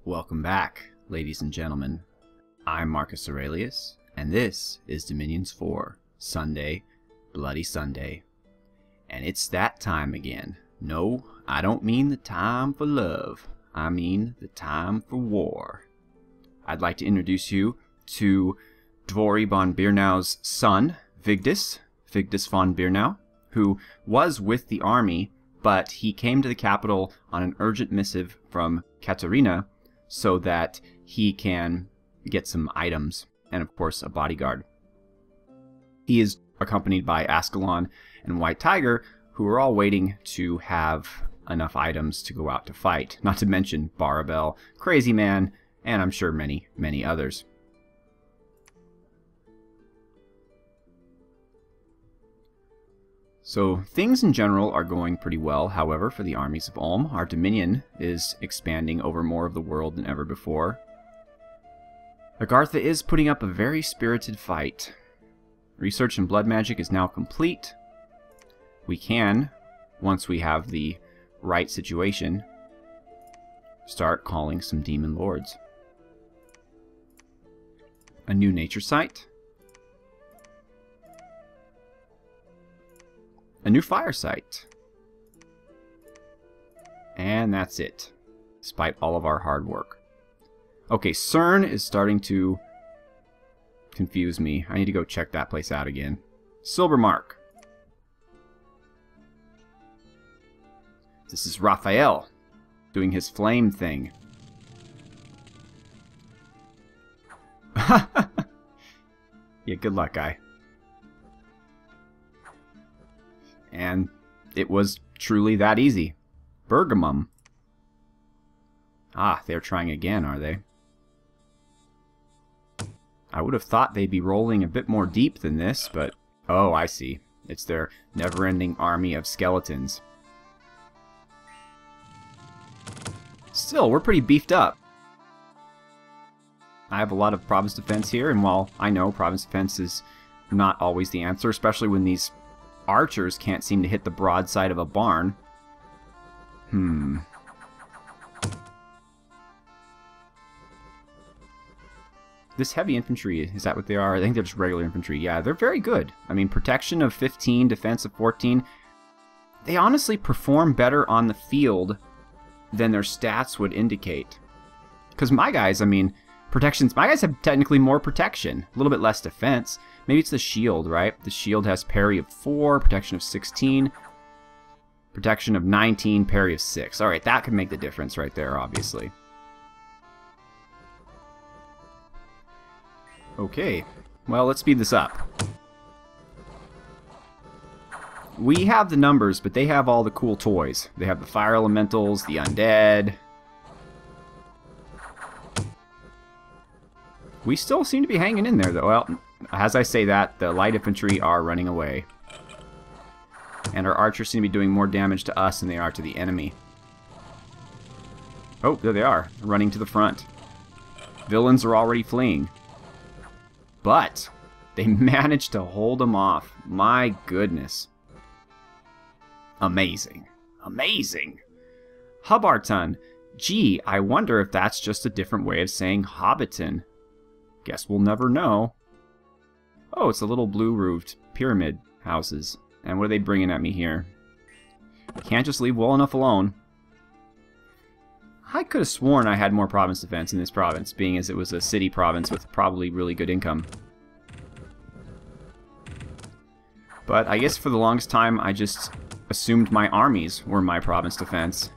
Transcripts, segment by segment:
Welcome back, ladies and gentlemen. I'm Marcus Aurelius, and this is Dominions 4, Sunday, Bloody Sunday. And it's that time again. No, I don't mean the time for love. I mean the time for war. I'd like to introduce you to Dworri von Birnau's son, Vigdis von Birnau, who was with the army, but he came to the capital on an urgent missive from Katerina so that he can get some items and, of course, a bodyguard. He is accompanied by Ascalon and White Tiger, who are all waiting to have enough items to go out to fight, not to mention Barabel, Crazy Man, and I'm sure many, many others. So things in general are going pretty well, however, for the armies of Ulm. Our dominion is expanding over more of the world than ever before. Agartha is putting up a very spirited fight. Research in blood magic is now complete. We can, once we have the right situation, start calling some demon lords. A new nature site. A new fire site. And that's it, despite all of our hard work. Okay, CERN is starting to confuse me. I need to go check that place out again. Silbermark. This is Raphael doing his flame thing. Yeah, good luck, guy. And it was truly that easy. Bergamum. Ah, they're trying again, are they? I would have thought they'd be rolling a bit more deep than this, but... Oh, I see. It's their never-ending army of skeletons. Still, we're pretty beefed up. I have a lot of province defense here, and while I know province defense is not always the answer, especially when these archers can't seem to hit the broadside of a barn. This heavy infantry, is that what they are? I think they're just regular infantry. Yeah, they're very good. I mean, protection of 15, defense of 14. They honestly perform better on the field than their stats would indicate. Because my guys, I mean, protections, my guys have technically more protection, a little bit less defense. Maybe it's the shield, right? The shield has parry of 4, protection of 16, protection of 19, parry of 6. Alright, that could make the difference right there, obviously. Okay, well, let's speed this up. We have the numbers, but they have all the cool toys. They have the fire elementals, the undead. We still seem to be hanging in there, though. Well, as I say that, the light infantry are running away. And our archers seem to be doing more damage to us than they are to the enemy. Oh, there they are, running to the front. Villains are already fleeing. But they managed to hold them off. My goodness. Amazing. Amazing. Habarton. Gee, I wonder if that's just a different way of saying Hobbiton. Guess we'll never know. Oh, it's the little blue-roofed pyramid houses. And what are they bringing at me here? Can't just leave well enough alone. I could have sworn I had more province defense in this province, being as it was a city province with probably really good income. But I guess for the longest time I just assumed my armies were my province defense.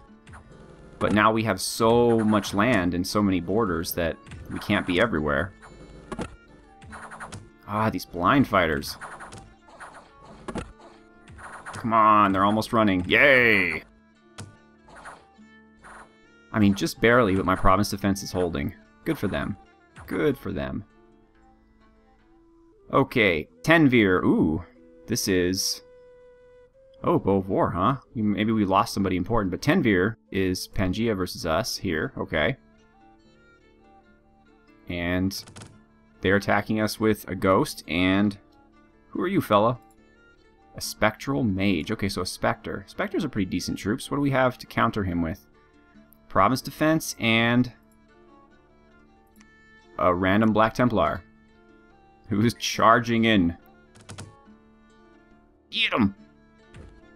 But now we have so much land and so many borders that we can't be everywhere. Ah, these blind fighters. Come on, they're almost running. Yay! I mean, just barely, but my province defense is holding. Good for them. Good for them. Okay, Tenvir. Ooh, this is... Oh, Bow of War, huh? Maybe we lost somebody important, but Tenvir is Pangea versus us here. Okay. And they're attacking us with a ghost, and... Who are you, fella? A spectral mage. Okay, so a specter. Specters are pretty decent troops. What do we have to counter him with? Province defense and a random Black Templar who is charging in. Get him!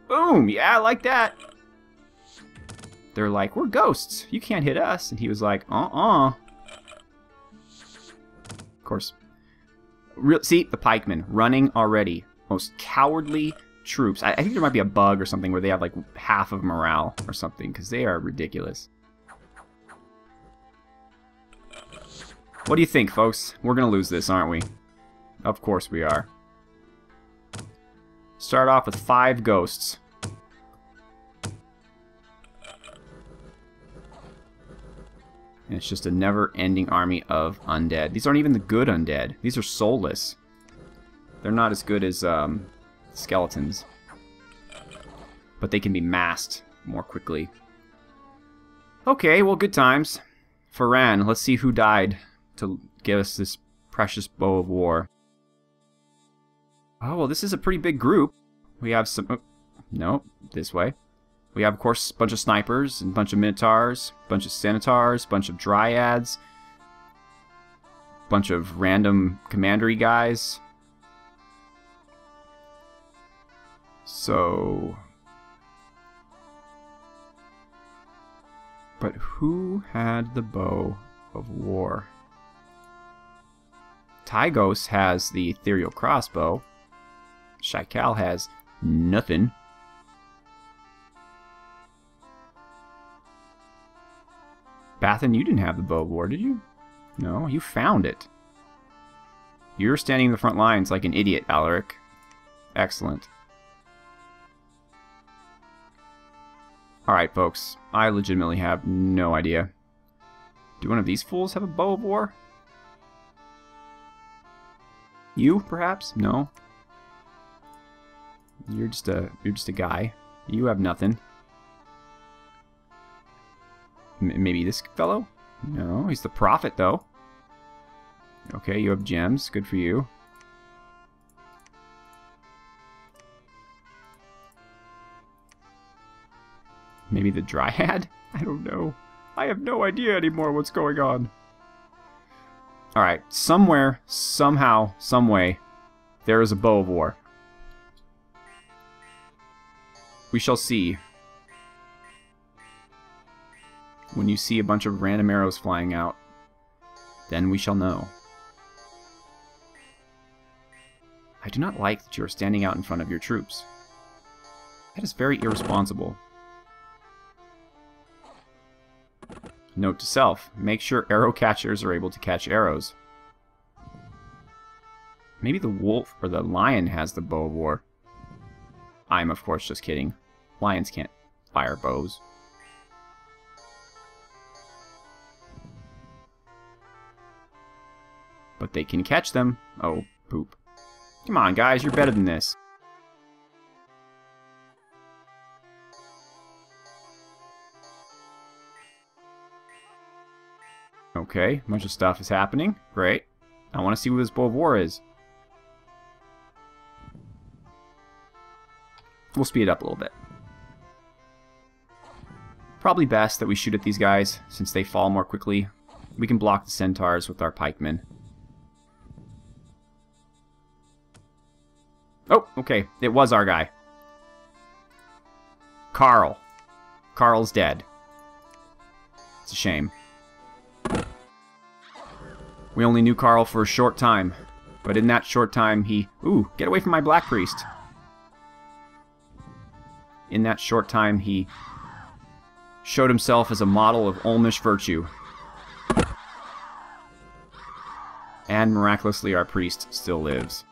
Boom! Yeah, I like that. They're like, we're ghosts. You can't hit us. And he was like, Of course. See, the pikemen running already. Most cowardly troops. I think there might be a bug or something where they have like half of morale or something, because they are ridiculous. What do you think, folks? We're going to lose this, aren't we? Of course we are. Start off with 5 ghosts. And it's just a never-ending army of undead. These aren't even the good undead. These are soulless. They're not as good as skeletons. But they can be masked more quickly. Okay, well, good times. Wherein, let's see who died to give us this precious bow of war. Oh, well, this is a pretty big group. We have some... Oh, no, this way. We have, of course, a bunch of snipers, and a bunch of minotaurs, a bunch of centaurs, a bunch of dryads, a bunch of random commandery guys. So... But who had the bow of war? Tygos has the ethereal crossbow. Shikal has nothing. Bathan, you didn't have the bow of war, did you? No, you found it. You're standing in the front lines like an idiot, Alaric. Excellent. Alright, folks. I legitimately have no idea. Do one of these fools have a bow of war? You, perhaps? No. You're just a guy. You have nothing. Maybe this fellow? No, he's the prophet, though. Okay, you have gems. Good for you. Maybe the dryad? I don't know. I have no idea anymore what's going on. Alright, somewhere, somehow, someway, there is a bow of war. We shall see. When you see a bunch of random arrows flying out, then we shall know. I do not like that you are standing out in front of your troops. That is very irresponsible. Note to self, make sure arrow catchers are able to catch arrows. Maybe the wolf or the lion has the bow of war. I'm, of course, just kidding. Lions can't fire bows. But they can catch them. Oh, poop. Come on, guys, you're better than this. Okay, a bunch of stuff is happening. Great. I want to see what this bow of war is. We'll speed it up a little bit. Probably best that we shoot at these guys, since they fall more quickly. We can block the centaurs with our pikemen. Oh, okay. It was our guy. Carl. Carl's dead. It's a shame. We only knew Carl for a short time, but in that short time he... Ooh, get away from my black priest. In that short time he showed himself as a model of Olmish virtue. And miraculously our priest still lives.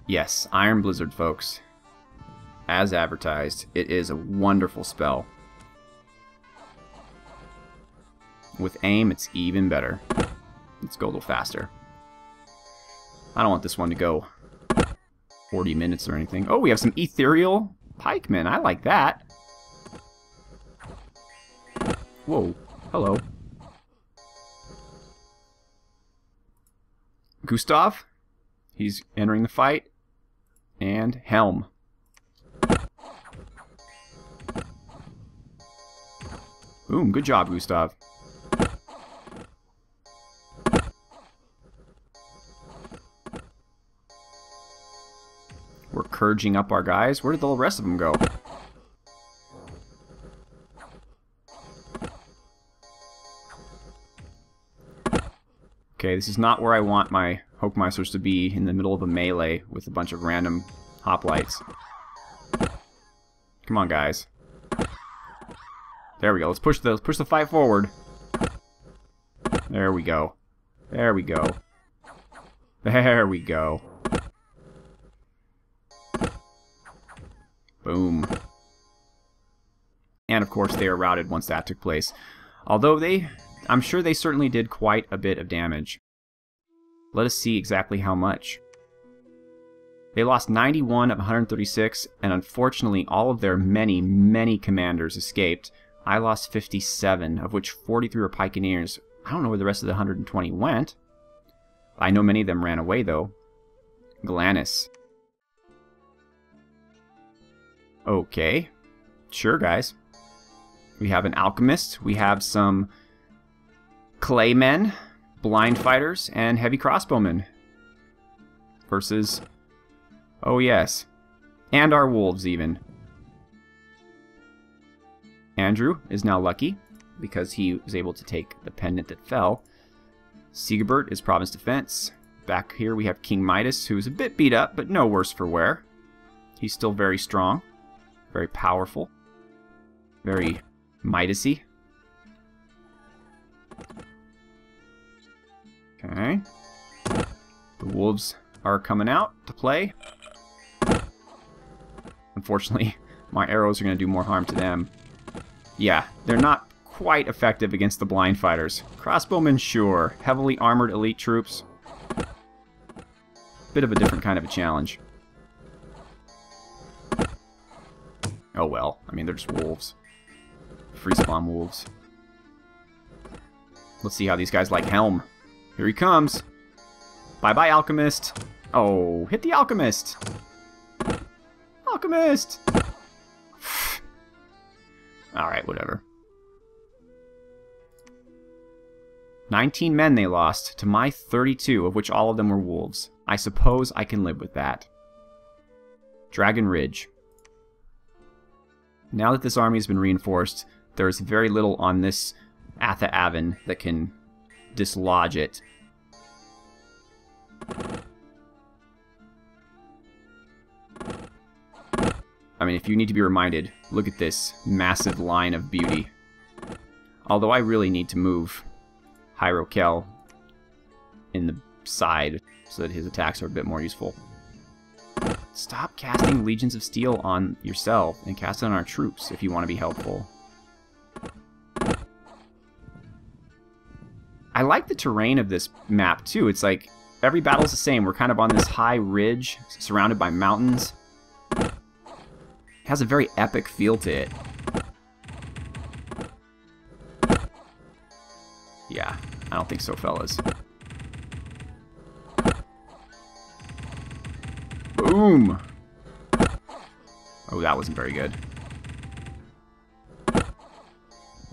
Yes, Iron Blizzard, folks. As advertised, it is a wonderful spell. With aim, it's even better. Let's go a little faster. I don't want this one to go 40 minutes or anything. Oh, we have some ethereal pikemen. I like that. Whoa. Hello. Gustav. He's entering the fight. And Helm. Boom, good job, Gustav. We're couraging up our guys. Where did the rest of them go? Okay, this is not where I want my Hochmeisters to be, in the middle of a melee with a bunch of random hoplites. Come on, guys. There we go. Let's push the fight forward. There we go. There we go. There we go. Boom. And of course they are routed once that took place. Although I'm sure they certainly did quite a bit of damage. Let us see exactly how much. They lost 91 of 136, and unfortunately all of their many, many commanders escaped. I lost 57, of which 43 were pikeneers. I don't know where the rest of the 120 went. I know many of them ran away, though. Glennis. Okay. Sure, guys. We have an alchemist. We have some claymen, blind fighters, and heavy crossbowmen. Versus... oh, yes. And our wolves, even. Andrew is now lucky, because he was able to take the pendant that fell. Sigebert is province defense. Back here we have King Midas, who is a bit beat up, but no worse for wear. He's still very strong, very powerful, very Midasy. Okay. The wolves are coming out to play. Unfortunately, my arrows are going to do more harm to them. Yeah, they're not quite effective against the blind fighters. Crossbowmen, sure. Heavily armored elite troops. Bit of a different kind of a challenge. Oh well, I mean, they're just wolves. Free spawn wolves. Let's see how these guys like Helm. Here he comes. Bye-bye, Alchemist. Oh, hit the Alchemist. Alchemist! Alright, whatever. 19 men they lost, to my 32, of which all of them were wolves. I suppose I can live with that. Dragon Ridge. Now that this army has been reinforced, there is very little on this Atha Avin that can dislodge it. I mean, if you need to be reminded, look at this massive line of beauty. Although I really need to move Hyrokel in the side so that his attacks are a bit more useful. Stop casting Legions of Steel on yourself and cast it on our troops if you want to be helpful. I like the terrain of this map too. It's like every battle's the same. We're kind of on this high ridge surrounded by mountains. It has a very epic feel to it. Yeah, I don't think so, fellas. Boom! Oh, that wasn't very good.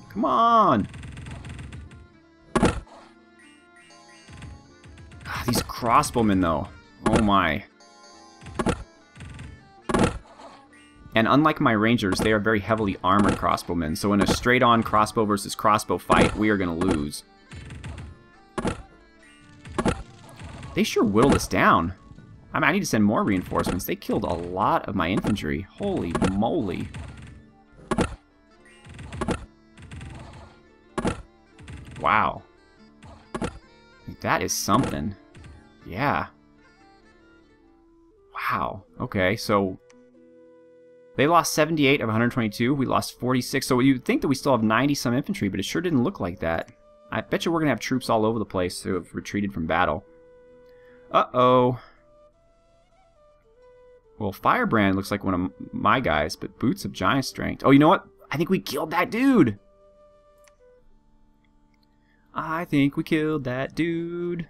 Come on! These crossbowmen, though. Oh my. And unlike my rangers, they are very heavily armored crossbowmen, so in a straight-on crossbow versus crossbow fight, we are going to lose. They sure whittled us down. I mean, I need to send more reinforcements. They killed a lot of my infantry. Holy moly. Wow. That is something. Yeah. Wow. Okay, so they lost 78 of 122. We lost 46. So you'd think that we still have 90-some infantry, but it sure didn't look like that. I bet you we're going to have troops all over the place who have retreated from battle. Uh-oh. Well, Firebrand looks like one of my guys, but Boots of Giant Strength. Oh, you know what? I think we killed that dude. I think we killed that dude.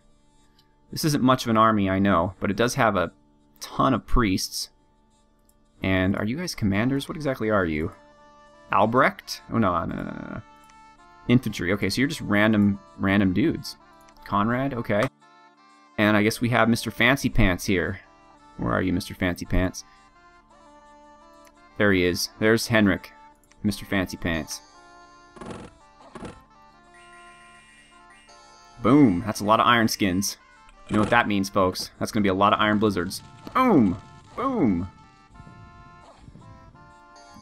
This isn't much of an army, I know, but it does have a ton of priests. And are you guys commanders? What exactly are you? Albrecht? Oh, no. Infantry. Okay, so you're just random dudes. Conrad, okay. And I guess we have Mr. Fancy Pants here. Where are you, Mr. Fancy Pants? There he is. There's Henrik, Mr. Fancy Pants. Boom. That's a lot of iron skins. You know what that means, folks. That's going to be a lot of iron blizzards. Boom. Boom.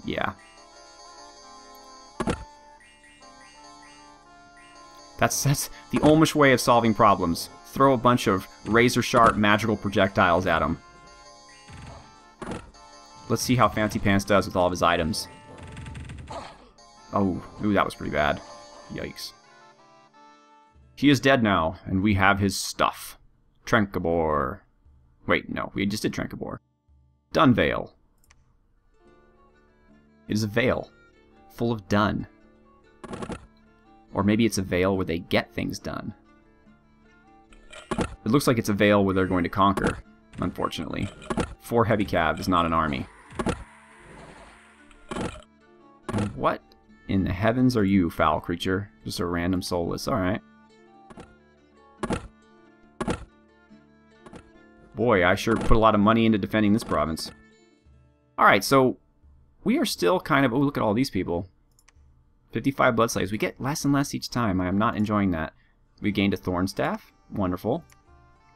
Yeah. That's the Olmish way of solving problems. Throw a bunch of razor-sharp magical projectiles at him. Let's see how Fancy Pants does with all of his items. Oh, ooh, that was pretty bad. Yikes. He is dead now, and we have his stuff. Trenkabor. Wait, no, we just did Trenkabor. Dunvale. It is a veil, full of dun. Or maybe it's a veil where they get things done. It looks like it's a veil where they're going to conquer, unfortunately. 4 heavy cav is not an army. And what in the heavens are you, foul creature? Just a random soulless, alright. Boy, I sure put a lot of money into defending this province. Alright, so we are still kind of... Oh, look at all these people. 55 blood slaves. We get less and less each time. I am not enjoying that. We gained a thorn staff. Wonderful.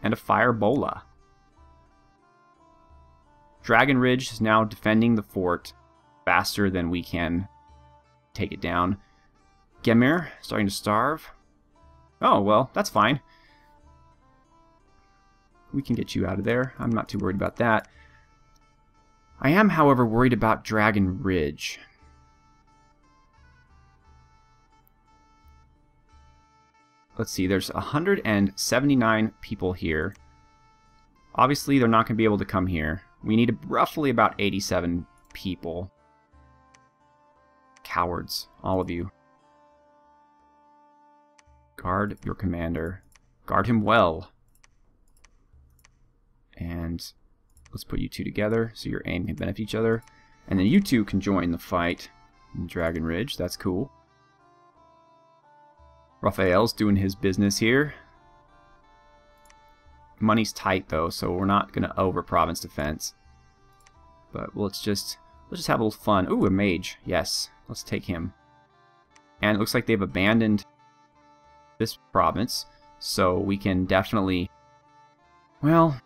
And a fire bola. Dragon Ridge is now defending the fort faster than we can take it down. Gemir starting to starve. Oh, well, that's fine. We can get you out of there. I'm not too worried about that. I am, however, worried about Dragon Ridge. Let's see, there's 179 people here. Obviously, they're not going to be able to come here. We need roughly about 87 people. Cowards, all of you. Guard your commander. Guard him well. And let's put you two together so your aim can benefit each other. And then you two can join the fight in Dragon Ridge. That's cool. Raphael's doing his business here. Money's tight though, so we're not gonna over province defense. But let's just have a little fun. Ooh, a mage. Yes, let's take him. And it looks like they've abandoned this province, so we can definitely... Well,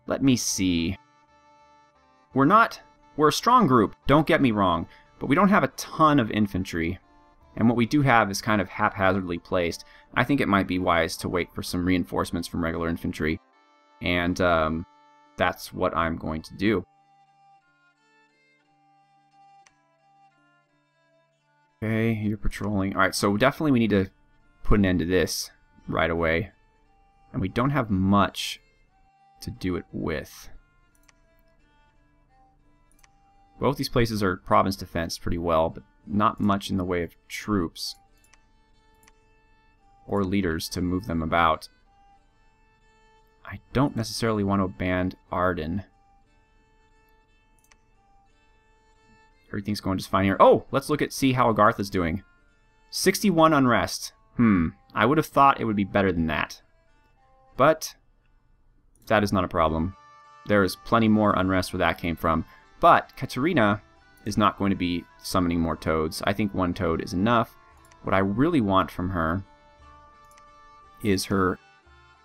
let me see. We're a strong group, don't get me wrong, but we don't have a ton of infantry. And what we do have is kind of haphazardly placed. I think it might be wise to wait for some reinforcements from regular infantry. And that's what I'm going to do. Okay, you're patrolling. Alright, so definitely we need to put an end to this right away. And we don't have much to do it with. Both these places are province defense pretty well, but not much in the way of troops or leaders to move them about. I don't necessarily want to abandon Arden. Everything's going just fine here. Oh, let's see how Agartha's doing. 61 unrest. I would have thought it would be better than that. But that is not a problem. There is plenty more unrest where that came from. But Katerina is not going to be summoning more toads. I think 1 toad is enough. What I really want from her is her...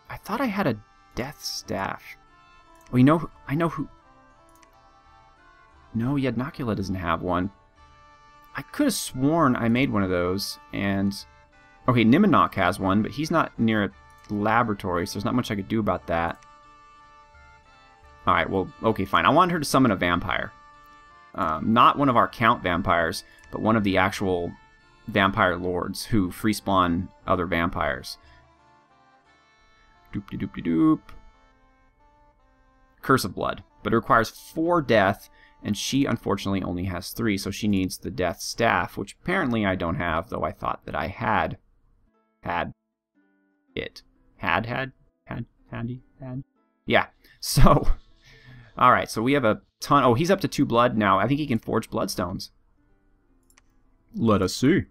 I thought I had a death staff. Oh, I know who... No, Yadnakula doesn't have one. I could have sworn I made one of those, and... Okay, Nimonok has one, but he's not near a laboratory, so there's not much I could do about that. Alright, well, okay, fine. I want her to summon a vampire. Not one of our count vampires, but one of the actual vampire lords who free spawn other vampires. Doop-de-doop-de-doop. Curse of Blood. But it requires 4 death, and she unfortunately only has 3, so she needs the death staff, which apparently I don't have, though I thought that I had. Yeah, so... Alright, so we have a ton... Oh, he's up to 2 blood now. I think he can forge bloodstones. Let us see.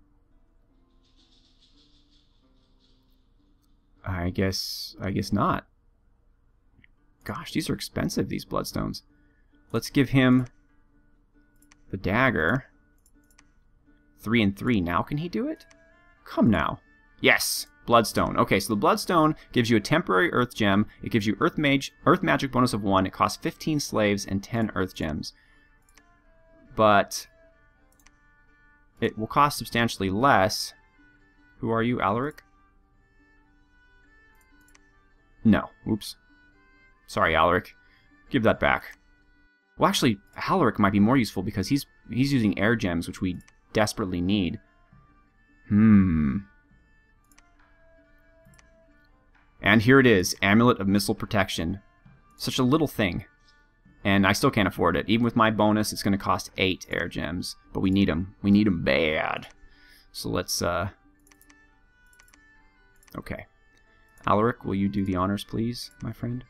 I guess not. Gosh, these are expensive, these bloodstones. Let's give him the dagger. 3 and 3. Now can he do it? Come now. Yes! Bloodstone. Okay, so the Bloodstone gives you a temporary Earth Gem. It gives you Earth Magic bonus of 1. It costs 15 slaves and 10 Earth Gems. But it will cost substantially less. Who are you, Alaric? No. Oops. Sorry, Alaric. Give that back. Well, actually, Alaric might be more useful because he's using air gems, which we desperately need. And here it is, Amulet of Missile Protection. Such a little thing. And I still can't afford it. Even with my bonus, it's going to cost 8 air gems. But we need them. We need them bad. So let's, okay. Alaric, will you do the honors, please, my friend?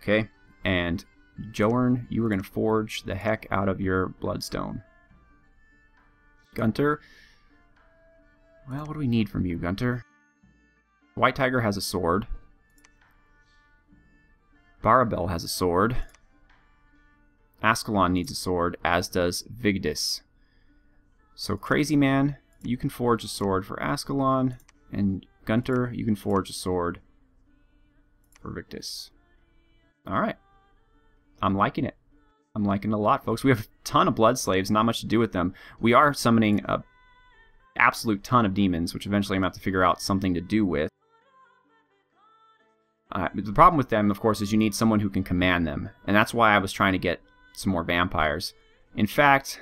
Okay. And Joern, you are going to forge the heck out of your Bloodstone. Gunter. Well, what do we need from you, Gunter? White Tiger has a sword. Barabel has a sword. Ascalon needs a sword, as does Vigdis. So Crazy Man, you can forge a sword for Ascalon, and Gunter, you can forge a sword for Vigdis. Alright. I'm liking it. I'm liking it a lot, folks. We have a ton of blood slaves, not much to do with them. We are summoning a absolute ton of demons, which eventually I'm going to have to figure out something to do with. The problem with them, of course, is you need someone who can command them. And that's why I was trying to get some more vampires. In fact,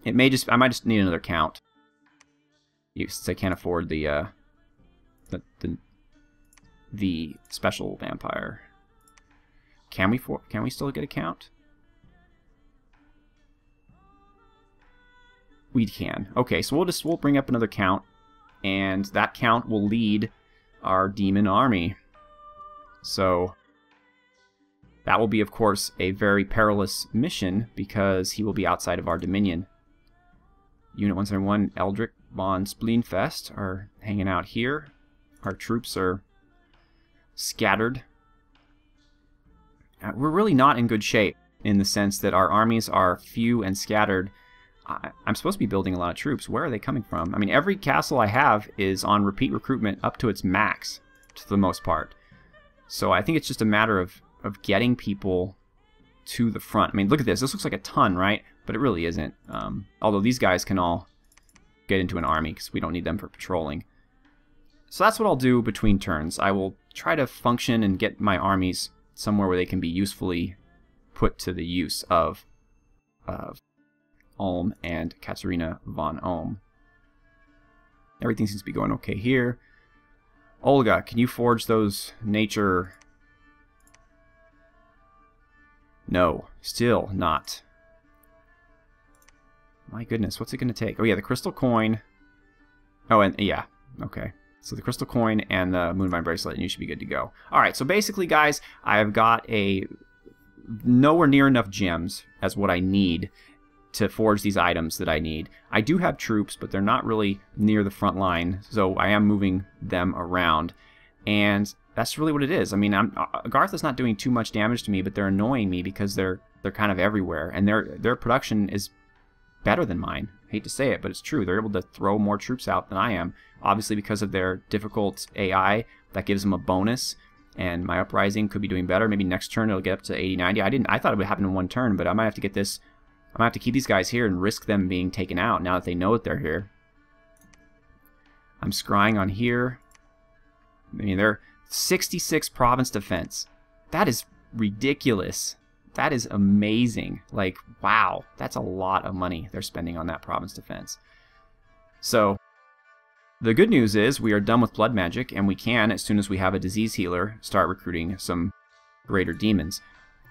I might just need another count. Since I can't afford the special vampire. Can we still get a count? We can. Okay, so we'll bring up another count, and that count will lead our demon army. So that will be, of course, a very perilous mission because he will be outside of our dominion. Unit 171, Eldrick von Spleenfest are hanging out here. Our troops are scattered. We're really not in good shape in the sense that our armies are few and scattered. I'm supposed to be building a lot of troops. Where are they coming from? I mean, every castle I have is on repeat recruitment up to its max, to the most part. So I think it's just a matter of getting people to the front. I mean, look at this. This looks like a ton, right? But it really isn't. Although these guys can all get into an army because we don't need them for patrolling. So that's what I'll do between turns. I will try to function and get my armies somewhere where they can be usefully put to the use of Ulm and Katarina von Ulm. Everything seems to be going okay here. Olga, can you forge those nature? No, still not. My goodness, what's it going to take? Oh yeah, the crystal coin. Oh, and yeah, okay. So the crystal coin and the Moonvine bracelet, and you should be good to go. Alright, so basically, guys, I've got nowhere near enough gems as what I need to forge these items that I need. I do have troops, but they're not really near the front line, so I am moving them around. And that's really what it is. I mean, Agartha's not doing too much damage to me, but they're annoying me because they're kind of everywhere, and their production is better than mine. I hate to say it, but it's true. They're able to throw more troops out than I am. Obviously, because of their difficult AI, that gives them a bonus, and my Uprising could be doing better. Maybe next turn it'll get up to 80, 90. I thought it would happen in one turn, but I might have to get this. I might have to keep these guys here and risk them being taken out now that they know that they're here. I'm scrying on here. I mean, they're 66 province defense. That is ridiculous. That is amazing. Like, wow, that's a lot of money they're spending on that province defense. So, the good news is we are done with blood magic, and we can, as soon as we have a disease healer, start recruiting some greater demons.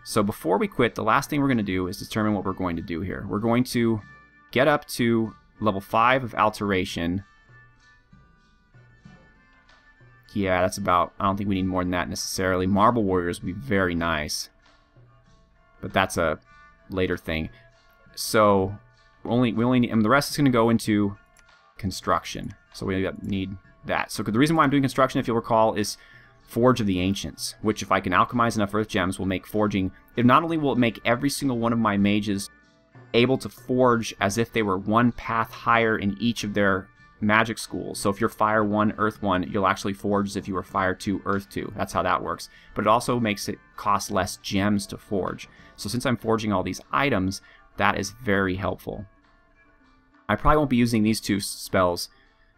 So before we quit, the last thing we're going to do is determine what we're going to do here. We're going to get up to level 5 of alteration. Yeah, that's about... I don't think we need more than that necessarily. Marble Warriors would be very nice. But that's a later thing. So and the rest is going to go into construction. So we need that. So the reason why I'm doing construction, if you'll recall, is Forge of the Ancients, which if I can alchemize enough earth gems will make forging. It not only will it make every single one of my mages able to forge as if they were one path higher in each of their magic schools. So if you're Fire 1, Earth 1, you'll actually forge as if you were Fire 2, Earth 2. That's how that works. But it also makes it cost less gems to forge. So since I'm forging all these items, that is very helpful. I probably won't be using these two spells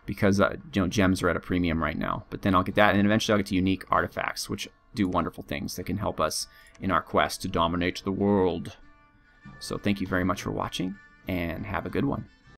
because gems are at a premium right now. But then I'll get that, and then eventually I'll get to unique artifacts, which do wonderful things that can help us in our quest to dominate the world. So thank you very much for watching, and have a good one.